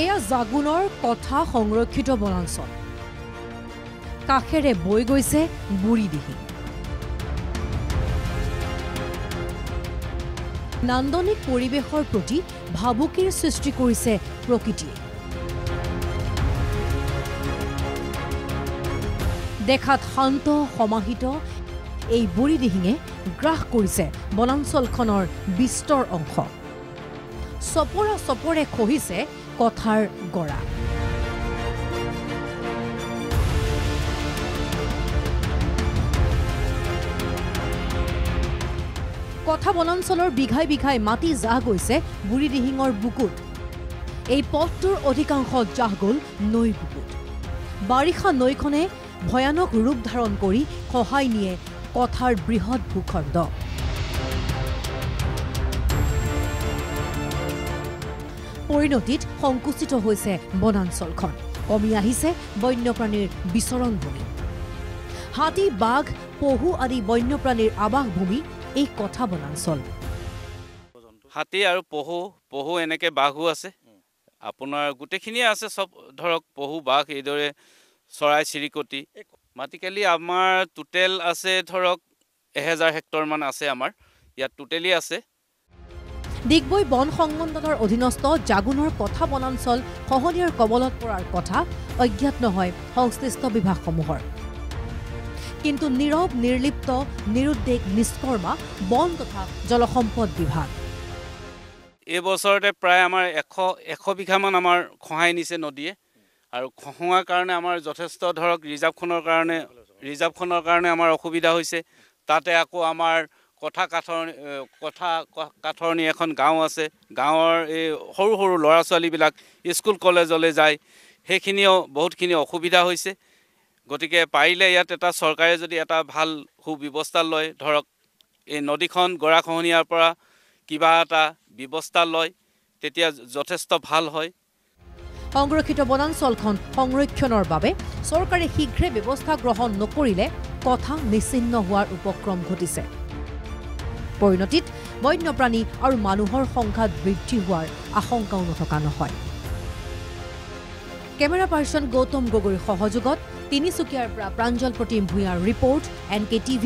এয়া জাগুনৰ কথা সংৰক্ষিত বনাঞ্চল কাষেৰে বৈ গৈছে বুঢ়ীদিহিং নান্দনিক পৰিৱেশৰ প্ৰতি ভাবুকিৰ সৃষ্টি কৰিছে প্ৰকৃতিয়ে দেখাত শান্ত সমাহিত এই বুঢ়ীদিহিঙে গ্ৰাস কৰিছে বনাঞ্চলখনৰ বিস্তৰ অংশ সপৰা সপৰে খহিছে কথাৰ গৰা কথা বনাঞ্চলৰ বিঘাই বিঘাই মাটি জাহ গৈছে বুঢ়ীদিহিঙৰ বুকুত এই পথটোৰ অধিকাংশ জাহ গ'ল নৈ বুকুত বাৰিষা নৈখনে ভয়ানক ৰূপ ধাৰণ কৰি খহাই নিয়ে কথাৰ বৃহৎ ভূখণ্ড পৰিণতিত সংকুচিত হৈছে বনাঞ্চলখন কমি আহিছে বন্যপ্ৰাণীৰ বিচৰণ ভূমি হাতী বাঘ পহু আদি বন্যপ্ৰাণীৰ আৱাস ভূমি এই কথা বনাঞ্চল হাতী আৰু পহু এনেকে বাঘো আছে আপোনাৰ গুটেখিনিয়ে আছে সব ধৰক পহু বাঘ এইদৰে চৰাই চিৰিকটি মাটিকালি আমাৰ টোটেল আছে ধৰক 1000 হেক্টৰ মান আছে আমাৰ ইয়াত টোটেলি আছে ডিগবৈ বন সংমণ্ডলৰ অধীনস্থ জাগুনৰ কথা বনাঞ্চল খহনীয়াৰ কবলত পৰাৰ কথা অজ্ঞাত নহয় সংশ্লিষ্ট বিভাগসমূহৰ কিন্তু নীৰৱ নিৰ্লিপ্ত নিৰুদ্বেগ নিষ্কৰ্মা বন তথা জলসম্পদ বিভাগ এই বছৰতে প্ৰায় আমাৰ 100 বিঘামান আমাৰ খহাই নিছে নদীয়ে আৰু খহোৱাৰ কাৰণে আমাৰ যথেষ্ট ধৰক ৰিজাৰ্ভখনৰ কাৰণে আমাৰ অসুবিধা হৈছে তাতে আকৌ আমাৰ কথা কাঠৰণি এখন গাঁও আছে গাঁৱৰ এই সৰু সৰু ল'ৰা ছোৱালীবিলাক স্কুল কলেজলৈ যায় সেইখিনিও বহুতখিনি অসুবিধা হৈছে গতিকে পাৰিলে ইয়াত এটা চৰকাৰে যদি এটা ভাল সুব্যৱস্থা লয় ধৰক এই নদীখন গৰাখহনীয়াৰ পৰা কিবা এটা ব্যৱস্থা লয় তেতিয়া যথেষ্ট ভাল হয় সংৰক্ষিত বনাঞ্চলখন সংৰক্ষণৰ বাবে চৰকাৰে শীঘ্ৰে ব্যৱস্থা গ্ৰহণ নকৰিলে কথা নিশ্চিন্ন হোৱাৰ উপক্ৰম ঘটিছে পৰিণতিত বন্যপ্ৰাণী আৰু মানুহৰ সংখ্যা বৃদ্ধি হোৱাৰ আশংকাও নথকা নহয় কেমেৰা পাৰ্চন গৌতম গগৈৰ সহযোগত তিনিচুকীয়াৰ পৰা প্ৰাঞ্জল প্ৰতিম ভূঞাৰ ৰিপৰ্ট NKTV+